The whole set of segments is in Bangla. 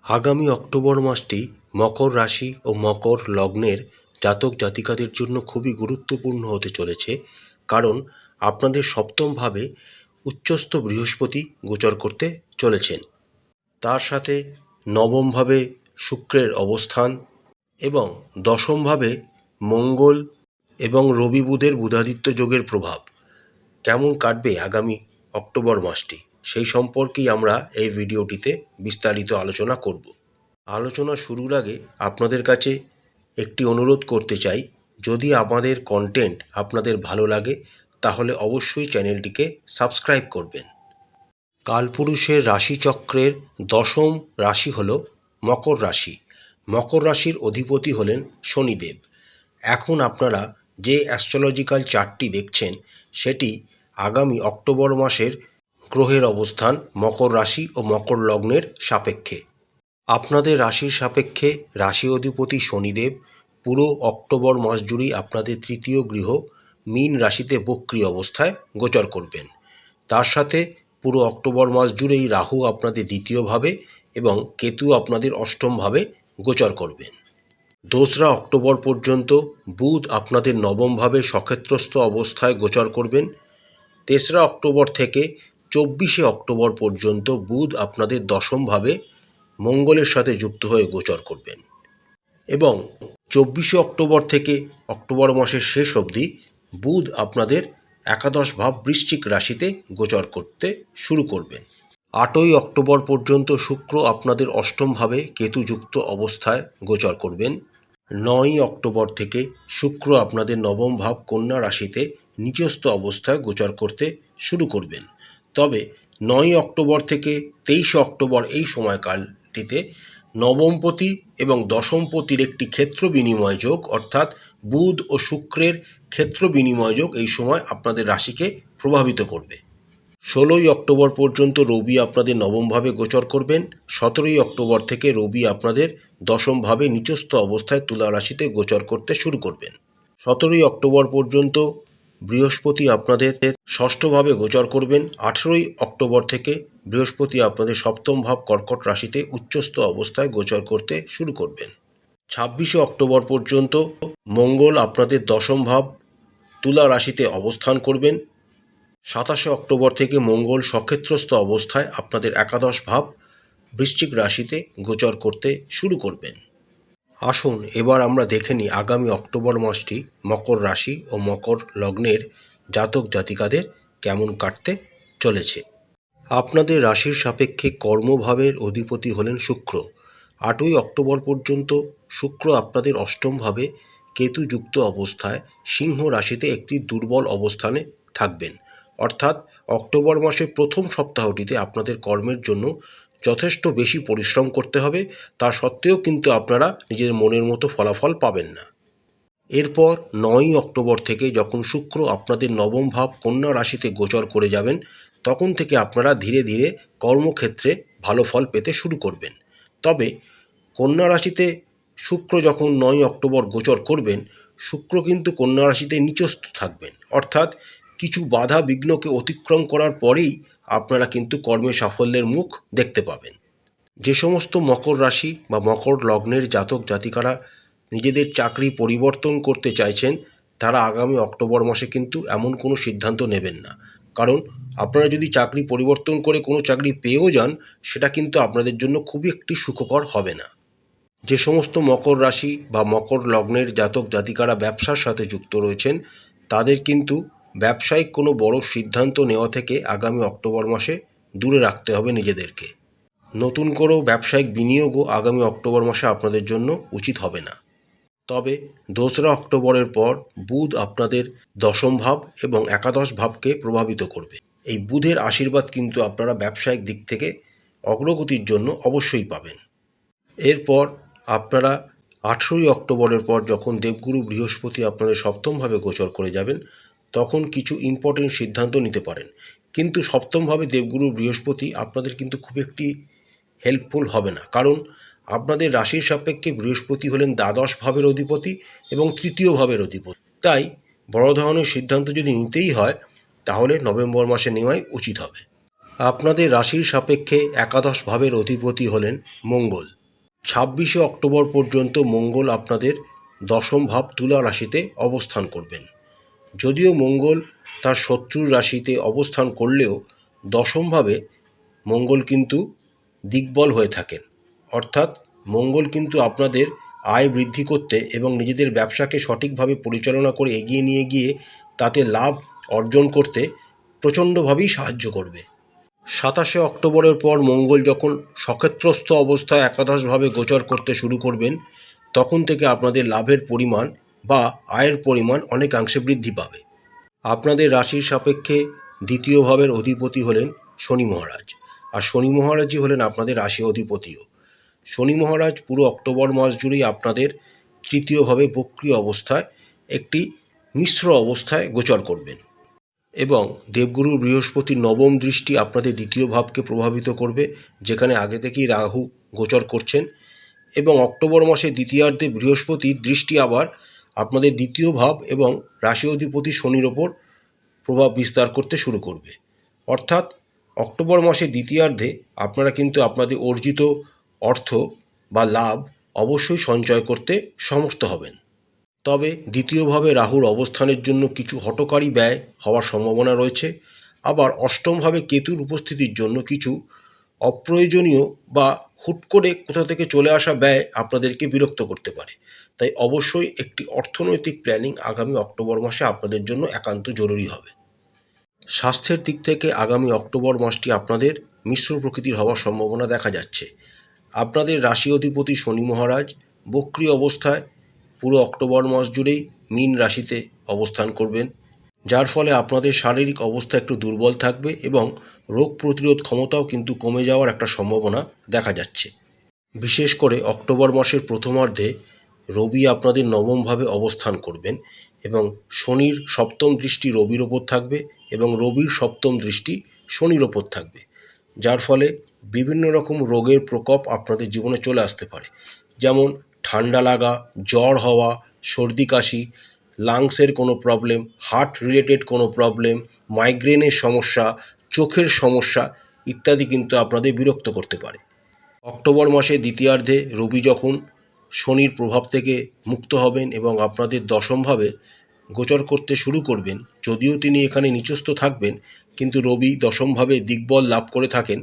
আগামী অক্টোবর মাসটি মকর রাশি ও মকর লগ্নের জাতক জাতিকাদের জন্য খুবই গুরুত্বপূর্ণ হতে চলেছে, কারণ আপনাদের সপ্তমভাবে উচ্চস্থ বৃহস্পতি গোচর করতে চলেছেন। তার সাথে নবমভাবে শুক্রের অবস্থান এবং দশমভাবে মঙ্গল এবং রবি বুধের বুধাদিত্য যোগের প্রভাব। কেমন কাটবে আগামী অক্টোবর মাসটি, সেই সম্পর্কেই আমরা এই ভিডিওটিতে বিস্তারিত আলোচনা করব। আলোচনা শুরুর আগে আপনাদের কাছে একটি অনুরোধ করতে চাই, যদি আমাদের কন্টেন্ট আপনাদের ভালো লাগে তাহলে অবশ্যই চ্যানেলটিকে সাবস্ক্রাইব করবেন। কালপুরুষের রাশিচক্রের দশম রাশি হল মকর রাশি। মকর রাশির অধিপতি হলেন শনিদেব। এখন আপনারা যে অ্যাস্ট্রোলজিক্যাল চার্টটি দেখছেন সেটি আগামী অক্টোবর মাসের গ্রহের অবস্থান মকর রাশি ও মকর লগ্নের সাপেক্ষে। আপনাদের রাশির সাপেক্ষে রাশি অধিপতি শনিদেব পুরো অক্টোবর মাস জুড়েই আপনাদের তৃতীয় গৃহ মীন রাশিতে বক্রী অবস্থায় গোচর করবেন। তার সাথে পুরো অক্টোবর মাস জুড়েই রাহু আপনাদের দ্বিতীয়ভাবে এবং কেতু আপনাদের অষ্টমভাবে গোচর করবেন। 2রা অক্টোবর পর্যন্ত বুধ আপনাদের নবমভাবে সক্ষেত্রস্থ অবস্থায় গোচর করবেন। 3রা অক্টোবর থেকে 24শে অক্টোবর পর্যন্ত বুধ আপনাদের দশমভাবে মঙ্গলের সাথে যুক্ত হয়ে গোচর করবেন এবং 24শে অক্টোবর থেকে অক্টোবর মাসের শেষ অবধি বুধ আপনাদের একাদশ ভাব বৃশ্চিক রাশিতে গোচর করতে শুরু করবেন। 8ই অক্টোবর পর্যন্ত শুক্র আপনাদের অষ্টমভাবে কেতুযুক্ত অবস্থায় গোচর করবেন। 9ই অক্টোবর থেকে শুক্র আপনাদের নবম ভাব কন্যা রাশিতে নিচস্থ অবস্থায় গোচর করতে শুরু করবেন। তবে 9ই অক্টোবর থেকে 23শে অক্টোবর এই সময়কালটিতে নবমপতি এবং দশমপতির একটি ক্ষেত্র বিনিময় যোগ, অর্থাৎ বুধ ও শুক্রের ক্ষেত্র বিনিময় যোগ এই সময় আপনাদের রাশিকে প্রভাবিত করবে। 16ই অক্টোবর পর্যন্ত রবি আপনাদের নবমভাবে গোচর করবেন। 17ই অক্টোবর থেকে রবি আপনাদের দশমভাবে নিচস্থ অবস্থায় তুলা রাশিতে গোচর করতে শুরু করবেন। 17ই অক্টোবর পর্যন্ত বৃহস্পতি আপনাদের ষষ্ঠভাবে গোচর করবেন। 18ই অক্টোবর থেকে বৃহস্পতি আপনাদের সপ্তম ভাব কর্কট রাশিতে উচ্চস্থ অবস্থায় গোচর করতে শুরু করবেন। 26শে অক্টোবর পর্যন্ত মঙ্গল আপনাদের দশম ভাব তুলা রাশিতে অবস্থান করবেন। 27শে অক্টোবর থেকে মঙ্গল সক্ষেত্রস্থ অবস্থায় আপনাদের একাদশ ভাব বৃশ্চিক রাশিতে গোচর করতে শুরু করবেন। আসুন এবার আমরা দেখে নিই আগামী অক্টোবর মাসটি মকর রাশি ও মকর লগ্নের জাতক জাতিকাদের কেমন কাটতে চলেছে। আপনাদের রাশির সাপেক্ষে কর্মভাবের অধিপতি হলেন শুক্র। 8ই অক্টোবর পর্যন্ত শুক্র আপনাদের অষ্টমভাবে কেতুযুক্ত অবস্থায় সিংহ রাশিতে একটি দুর্বল অবস্থানে থাকবেন। অর্থাৎ অক্টোবর মাসের প্রথম সপ্তাহটিতে আপনাদের কর্মের জন্য যথেষ্ট বেশি পরিশ্রম করতে হবে, তা সত্ত্বেও কিন্তু আপনারা নিজের মনের মতো ফলাফল পাবেন না। এরপর 9ই অক্টোবর থেকে যখন শুক্র আপনাদের নবম ভাব কন্যা রাশিতে গোচর করে যাবেন, তখন থেকে আপনারা ধীরে ধীরে কর্মক্ষেত্রে ভালো ফল পেতে শুরু করবেন। তবে কন্যা রাশিতে শুক্র যখন 9ই অক্টোবর গোচর করবেন, শুক্র কিন্তু কন্যা রাশিতে নিচস্থ থাকবেন, অর্থাৎ কিছু বাধা বিঘ্নকে অতিক্রম করার পরেই আপনারা কিন্তু কর্মে সাফল্যের মুখ দেখতে পাবেন। যে সমস্ত মকর রাশি বা মকর লগ্নের জাতক জাতিকারা নিজেদের চাকরি পরিবর্তন করতে চাইছেন, তারা আগামী অক্টোবর মাসে কিন্তু এমন কোনো সিদ্ধান্ত নেবেন না, কারণ আপনারা যদি চাকরি পরিবর্তন করে কোনো চাকরি পেয়েও যান, সেটা কিন্তু আপনাদের জন্য খুবই একটি সুখকর হবে না। যে সমস্ত মকর রাশি বা মকর লগ্নের জাতক জাতিকারা ব্যবসার সাথে যুক্ত রয়েছেন, তাদের কিন্তু ব্যবসায়িক কোনো বড় সিদ্ধান্ত নেওয়া থেকে আগামী অক্টোবর মাসে দূরে রাখতে হবে নিজেদেরকে। নতুন করেও ব্যবসায়িক বিনিয়োগও আগামী অক্টোবর মাসে আপনাদের জন্য উচিত হবে না। তবে 2রা অক্টোবরের পর বুধ আপনাদের দশম ভাব এবং একাদশ ভাবকে প্রভাবিত করবে। এই বুধের আশীর্বাদ কিন্তু আপনারা ব্যবসায়িক দিক থেকে অগ্রগতির জন্য অবশ্যই পাবেন। এরপর আপনারা 18ই অক্টোবরের পর যখন দেবগুরু বৃহস্পতি আপনাদের সপ্তমভাবে গোচর করে যাবেন, তখন কিছু ইম্পর্টেন্ট সিদ্ধান্ত নিতে পারেন। কিন্তু সপ্তমভাবে দেবগুরু বৃহস্পতি আপনাদের কিন্তু খুব একটি হেল্পফুল হবে না, কারণ আপনাদের রাশির সাপেক্ষে বৃহস্পতি হলেন দ্বাদশ ভাবের অধিপতি এবং তৃতীয় ভাবের অধিপতি। তাই বড় ধরনের সিদ্ধান্ত যদি নিতেই হয়, তাহলে নভেম্বর মাসে নেওয়াই উচিত হবে। আপনাদের রাশির সাপেক্ষে একাদশ ভাবের অধিপতি হলেন মঙ্গল। 26শে অক্টোবর পর্যন্ত মঙ্গল আপনাদের দশম ভাব তুলা রাশিতে অবস্থান করবেন। যদিও মঙ্গল তার শত্রুর রাশিতে অবস্থান করলেও দশমভাবে মঙ্গল কিন্তু দিকবল হয়ে থাকেন, অর্থাৎ মঙ্গল কিন্তু আপনাদের আয় বৃদ্ধি করতে এবং নিজেদের ব্যবসাকে সঠিকভাবে পরিচালনা করে এগিয়ে নিয়ে গিয়ে তাতে লাভ অর্জন করতে প্রচণ্ডভাবেই সাহায্য করবে। 27শে অক্টোবরের পর মঙ্গল যখন সক্ষেত্রস্থ অবস্থায় একাদশভাবে গোচর করতে শুরু করবেন, তখন থেকে আপনাদের লাভের পরিমাণ বা আয়ের পরিমাণ অনেকাংশে বৃদ্ধি পাবে। আপনাদের রাশির সাপেক্ষে দ্বিতীয় ভাবের অধিপতি হলেন শনি মহারাজ, আর শনি মহারাজই হলেন আপনাদের রাশি অধিপতিও। শনি মহারাজ পুরো অক্টোবর মাস জুড়েই আপনাদের তৃতীয়ভাবে বক্রী অবস্থায় একটি মিশ্র অবস্থায় গোচর করবেন এবং দেবগুরু বৃহস্পতির নবম দৃষ্টি আপনাদের দ্বিতীয় ভাবকে প্রভাবিত করবে, যেখানে আগে থেকেই রাহু গোচর করছেন, এবং অক্টোবর মাসের দ্বিতীয়ার্ধে বৃহস্পতির দৃষ্টি আবার আপনাদের দ্বিতীয় ভাব এবং রাশি অধিপতি শনির ওপর প্রভাব বিস্তার করতে শুরু করবে। অর্থাৎ অক্টোবর মাসের দ্বিতীয়ার্ধে আপনারা কিন্তু আপনাদের অর্জিত অর্থ বা লাভ অবশ্যই সঞ্চয় করতে সমর্থ হবেন। তবে দ্বিতীয়ভাবে রাহুর অবস্থানের জন্য কিছু হঠকারী ব্যয় হওয়ার সম্ভাবনা রয়েছে। আবার অষ্টমভাবে কেতুর উপস্থিতির জন্য কিছু অপ্রয়োজনীয় বা হুট করে কোথা থেকে চলে আসা ব্যয় আপনাদেরকে বিরক্ত করতে পারে। তাই অবশ্যই একটি অর্থনৈতিক প্ল্যানিং আগামী অক্টোবর মাসে আপনাদের জন্য একান্ত জরুরি হবে। স্বাস্থ্যের দিক থেকে আগামী অক্টোবর মাসটি আপনাদের মিশ্র প্রকৃতির হওয়ার সম্ভাবনা দেখা যাচ্ছে। আপনাদের রাশি অধিপতি শনি মহারাজ বক্রী অবস্থায় পুরো অক্টোবর মাস জুড়েই মীন রাশিতে অবস্থান করবেন, যার ফলে আপনাদের শারীরিক অবস্থা একটু দুর্বল থাকবে এবং রোগ প্রতিরোধ ক্ষমতাও কিন্তু কমে যাওয়ার একটা সম্ভাবনা দেখা যাচ্ছে। বিশেষ করে অক্টোবর মাসের প্রথমার্ধে রবি আপনাদের নবমভাবে অবস্থান করবেন এবং শনির সপ্তম দৃষ্টি রবির ওপর থাকবে এবং রবির সপ্তম দৃষ্টি শনির ওপর থাকবে, যার ফলে বিভিন্ন রকম রোগের প্রকোপ আপনাদের জীবনে চলে আসতে পারে, যেমন ঠান্ডা লাগা, জ্বর হওয়া, সর্দি কাশি, লাংসের কোনো প্রবলেম, হার্ট রিলেটেড কোনো প্রবলেম, মাইগ্রেনের সমস্যা, চোখের সমস্যা ইত্যাদি কিন্তু আপনাদের বিরক্ত করতে পারে। অক্টোবর মাসের দ্বিতীয়ার্ধে রবি যখন শনির প্রভাব থেকে মুক্ত হবেন এবং আপনাদের দশমভাবে গোচর করতে শুরু করবেন, যদিও তিনি এখানে নিচস্থ থাকবেন কিন্তু রবি দশমভাবে দিকবল লাভ করে থাকেন,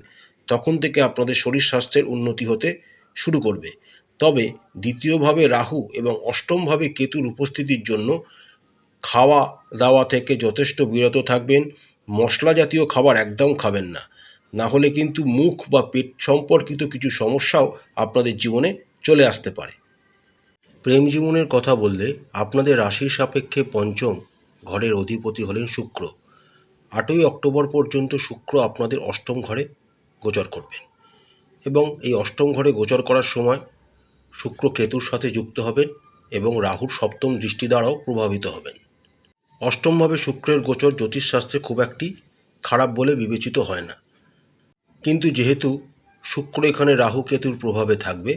তখন থেকে আপনাদের শরীর স্বাস্থ্যের উন্নতি হতে শুরু করবে। তবে দ্বিতীয়ভাবে রাহু এবং অষ্টমভাবে কেতুর উপস্থিতির জন্য খাওয়া দাওয়া থেকে যথেষ্ট বিরত থাকবেন। মশলা জাতীয় খাবার একদম খাবেন না, না হলে কিন্তু মুখ বা পেট সম্পর্কিত কিছু সমস্যাও আপনাদের জীবনে চলে আসতে পারে। প্রেম জীবনের কথা বললে আপনাদের রাশির সাপেক্ষে পঞ্চম ঘরের অধিপতি হলেন শুক্র। 8ই অক্টোবর পর্যন্ত শুক্র আপনাদের অষ্টম ঘরে গোচর করবেন এবং এই অষ্টম ঘরে গোচর করার সময় শুক্র কেতুর সাথে যুক্ত হবেন এবং রাহুর সপ্তম দৃষ্টি দ্বারাও প্রভাবিত হবেন। অষ্টমভাবে শুক্রের গোচর জ্যোতিষশাস্ত্রে খুব একটি খারাপ বলে বিবেচিত হয় না, কিন্তু যেহেতু শুক্র এখানে রাহু কেতুর প্রভাবে থাকবে,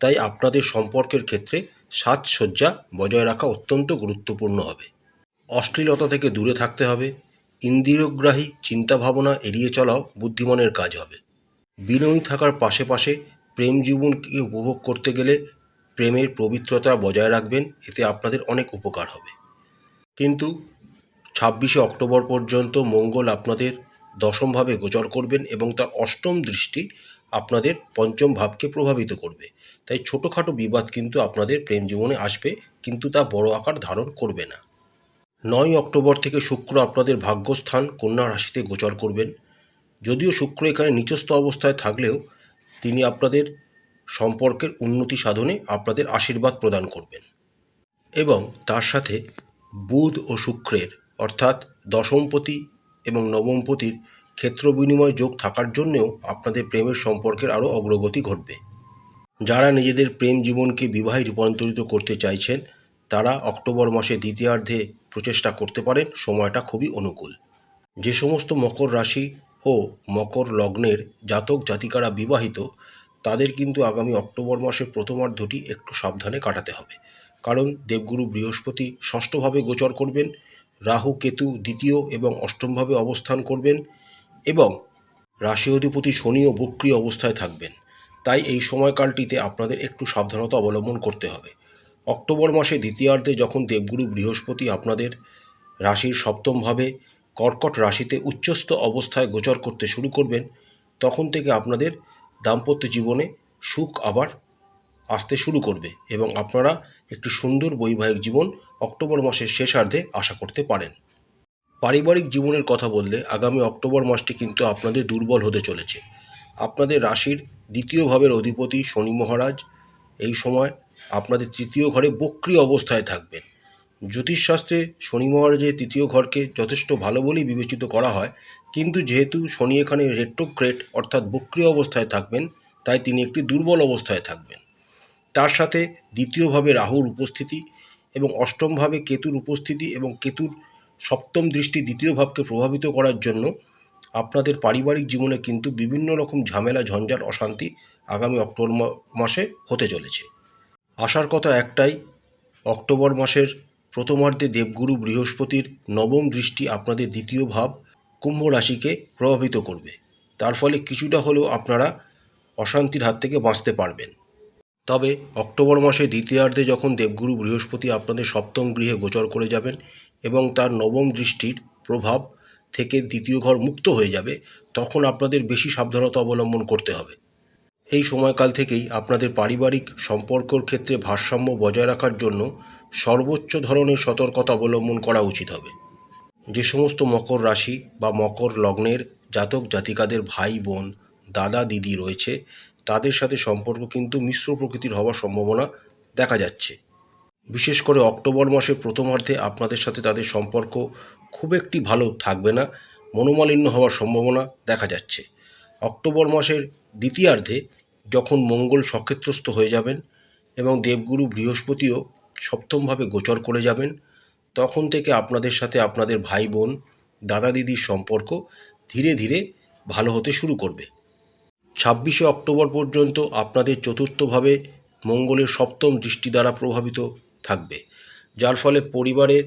তাই আপনাদের সম্পর্কের ক্ষেত্রে সাজসজ্জা বজায় রাখা অত্যন্ত গুরুত্বপূর্ণ হবে। অশ্লীলতা থেকে দূরে থাকতে হবে। ইন্দ্রিয়গ্রাহী চিন্তাভাবনা এড়িয়ে চলাও বুদ্ধিমানের কাজ হবে। বিনয়ী থাকার পাশে পাশে প্রেম জীবনকে উপভোগ করতে গেলে প্রেমের পবিত্রতা বজায় রাখবেন, এতে আপনাদের অনেক উপকার হবে। কিন্তু 26শে অক্টোবর পর্যন্ত মঙ্গল আপনাদের দশমভাবে গোচর করবেন এবং তার অষ্টম দৃষ্টি আপনাদের পঞ্চম ভাবকে প্রভাবিত করবে। তাই ছোটোখাটো বিবাদ কিন্তু আপনাদের প্রেম জীবনে আসবে, কিন্তু তা বড় আকার ধারণ করবে না। 9ই অক্টোবর থেকে শুক্র আপনাদের ভাগ্যস্থান কন্যা রাশিতে গোচর করবেন। যদিও শুক্র এখানে নিচস্থ অবস্থায় থাকলেও তিনি আপনাদের সম্পর্কের উন্নতি সাধনে আপনাদের আশীর্বাদ প্রদান করবেন এবং তার সাথে বুধ ও শুক্রের অর্থাৎ দশমপতি এবং নবমপতির ক্ষেত্র বিনিময় যোগ থাকার জন্যেও আপনাদের প্রেমের সম্পর্কের আরও অগ্রগতি ঘটবে। যারা নিজেদের প্রেম জীবনকে বিবাহে রূপান্তরিত করতে চাইছেন তারা অক্টোবর মাসে দ্বিতীয়ার্ধে প্রচেষ্টা করতে পারেন, সময়টা খুবই অনুকূল। যে সমস্ত মকর রাশি ও মকর লগ্নের জাতক জাতিকারা বিবাহিত, তাদের কিন্তু আগামী অক্টোবর মাসের প্রথমার্ধটি একটু সাবধানে কাটাতে হবে, কারণ দেবগুরু বৃহস্পতি ষষ্ঠভাবে গোচর করবেন, রাহু কেতু দ্বিতীয় এবং অষ্টমভাবে অবস্থান করবেন এবং রাশি অধিপতি শনিও বক্রী অবস্থায় থাকবেন, তাই এই সময়কালটিতে আপনাদের একটু সাবধানতা অবলম্বন করতে হবে। অক্টোবর মাসে দ্বিতীয়ার্ধে যখন দেবগুরু বৃহস্পতি আপনাদের রাশির সপ্তমভাবে কর্কট রাশিতে উচ্চস্থ অবস্থায় গোচর করতে শুরু করবেন, তখন থেকে আপনাদের দাম্পত্য জীবনে সুখ আবার আসতে শুরু করবে এবং আপনারা একটি সুন্দর বৈবাহিক জীবন অক্টোবর মাসের শেষার্ধে আশা করতে পারেন। পারিবারিক জীবনের কথা বললে আগামী অক্টোবর মাসটি কিন্তু আপনাদের দুর্বল হতে চলেছে। আপনাদের রাশির দ্বিতীয় ভাবের অধিপতি শনি মহারাজ এই সময় আপনাদের তৃতীয় ঘরে বক্রী অবস্থায় থাকবেন। জ্যোতিষশাস্ত্রে শনি মহারাজের তৃতীয় ঘরকে যথেষ্ট ভালো বলেই বিবেচিত করা হয়, কিন্তু যেহেতু শনি এখানে রেট্রোগ্রেড অর্থাৎ বক্রী অবস্থায় থাকবেন, তাই তিনি একটি দুর্বল অবস্থায় থাকবেন। তার সাথে দ্বিতীয়ভাবে রাহুর উপস্থিতি এবং অষ্টমভাবে কেতুর উপস্থিতি এবং কেতুর সপ্তম দৃষ্টি দ্বিতীয় ভাবকে প্রভাবিত করার জন্য আপনাদের পারিবারিক জীবনে কিন্তু বিভিন্ন রকম ঝামেলা, ঝঞ্ঝাট, অশান্তি আগামী অক্টোবর মাসে হতে চলেছে। আশার কথা একটাই, অক্টোবর মাসের প্রথমার্ধে দেবগুরু বৃহস্পতির নবম দৃষ্টি আপনাদের দ্বিতীয় ভাব কুম্ভ রাশিকে প্রভাবিত করবে। তার ফলে কিছুটা হলেও আপনারা অশান্তির হাত থেকে বাঁচতে পারবেন। তবে অক্টোবর মাসের দ্বিতীয়ার্ধে যখন দেবগুরু বৃহস্পতি আপনাদের সপ্তম গৃহে গোচর করে যাবেন এবং তার নবম দৃষ্টির প্রভাব থেকে দ্বিতীয় ঘর মুক্ত হয়ে যাবে, তখন আপনাদের বেশি সাবধানতা অবলম্বন করতে হবে। এই সময়কাল থেকেই আপনাদের পারিবারিক সম্পর্কর ক্ষেত্রে ভারসাম্য বজায় রাখার জন্য সর্বোচ্চ ধরনের সতর্কতা অবলম্বন করা উচিত হবে। যে সমস্ত মকর রাশি বা মকর লগ্নের জাতক জাতিকাদের ভাই বোন, দাদা দিদি রয়েছে, তাদের সাথে সম্পর্ক কিন্তু মিশ্র প্রকৃতির হওয়ার সম্ভাবনা দেখা যাচ্ছে। বিশেষ করে অক্টোবর মাসের প্রথমার্ধে আপনাদের সাথে তাদের সম্পর্ক খুব একটি ভালো থাকবে না, মনোমালিন্য হওয়ার সম্ভাবনা দেখা যাচ্ছে। অক্টোবর মাসের দ্বিতীয়ার্ধে যখন মঙ্গল সক্ষেত্রস্থ হয়ে যাবেন এবং দেবগুরু বৃহস্পতিও সপ্তমভাবে গোচর করে যাবেন, তখন থেকে আপনাদের সাথে আপনাদের ভাই বোন, দাদা দিদির সম্পর্ক ধীরে ধীরে ভালো হতে শুরু করবে। 26শে অক্টোবর পর্যন্ত আপনাদের চতুর্থভাবে মঙ্গলের সপ্তম দৃষ্টি দ্বারা প্রভাবিত থাকবে, যার ফলে পরিবারের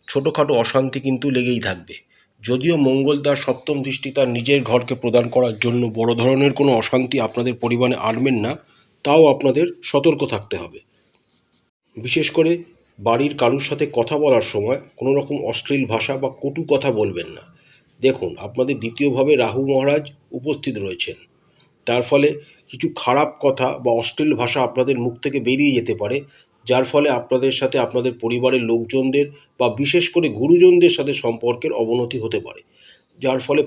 ছোটোখাটো অশান্তি কিন্তু লেগেই থাকবে। যদিও মঙ্গল তার সপ্তম দৃষ্টি তার নিজের ঘরকে প্রদান করার জন্য বড় ধরনের কোনো অশান্তি আপনাদের পরিবারে আনবেন না, তাও আপনাদের সতর্ক থাকতে হবে। বিশেষ করে বাড়ির কারুর সাথে কথা বলার সময় কোনো রকম অশ্লীল ভাষা বা কটু কথা বলবেন না। দেখুন, আপনাদের দ্বিতীয়ভাবে রাহু মহারাজ উপস্থিত রয়েছেন, তার ফলে কিছু খারাপ কথা বা অশ্লীল ভাষা আপনাদের মুখ থেকে বেরিয়ে যেতে পারে, যার ফলে আপনাদের সাথে আপনাদের পরিবারের লোকজনদের বা বিশেষ করে গুরুজনদের সাথে সম্পর্কের অবনতি হতে পারে, যার ফলে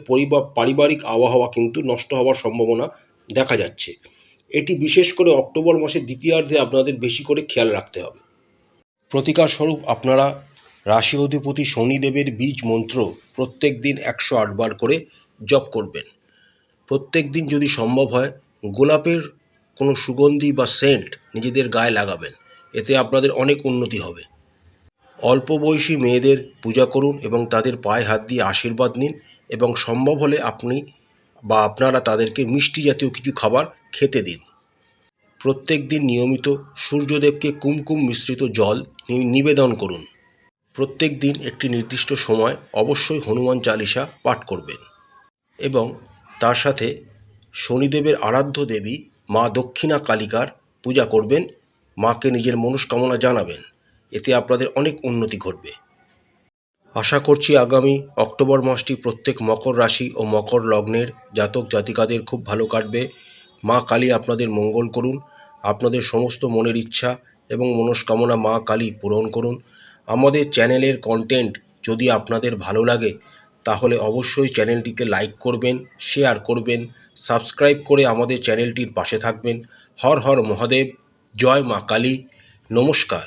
পারিবারিক আবহাওয়া কিন্তু নষ্ট হওয়ার সম্ভাবনা দেখা যাচ্ছে। এটি বিশেষ করে অক্টোবর মাসের দ্বিতীয়ার্ধে আপনাদের বেশি করে খেয়াল রাখতে হবে। প্রতিকার স্বরূপ আপনারা রাশি অধিপতি শনিদেবের বীজ মন্ত্র প্রত্যেক দিন 108 বার করে জপ করবেন। প্রত্যেক দিন যদি সম্ভব হয় গোলাপের কোনো সুগন্ধি বা সেন্ট নিজেদের গায়ে লাগাবেন, এতে আপনাদের অনেক উন্নতি হবে। অল্প বয়সী মেয়েদের পূজা করুন এবং তাদের পায়ে হাত দিয়ে আশীর্বাদ নিন, এবং সম্ভব হলে আপনি বা আপনারা তাদেরকে মিষ্টি জাতীয় কিছু খাবার খেতে দিন। প্রত্যেক দিন নিয়মিত সূর্যদেবকে কুমকুম মিশ্রিত জল নিবেদন করুন। প্রত্যেক দিন একটি নির্দিষ্ট সময় অবশ্যই হনুমান চালিসা পাঠ করবেন এবং তার সাথে শনিদেবের আরাধ্য দেবী মা দক্ষিণা কালিকার পূজা করবেন, মাকে নিজের মনস্কামনা জানাবেন। এতে আপনাদের অনেক উন্নতি ঘটবে। আশা করছি আগামী অক্টোবর মাসটি প্রত্যেক মকর রাশি ও মকর লগ্নের জাতক জাতিকাদের খুব ভালো কাটবে। মা কালী আপনাদের মঙ্গল করুন, আপনাদের সমস্ত মনের ইচ্ছা এবং মনস্কামনা মা কালী পূরণ করুন। আমাদের চ্যানেলের কন্টেন্ট যদি আপনাদের ভালো লাগে তাহলে অবশ্যই চ্যানেলটিকে লাইক করবেন, শেয়ার করবেন, সাবস্ক্রাইব করে আমাদের চ্যানেলটির পাশে থাকবেন। হর হর মহাদেব, জয় মা কালী, নমস্কার।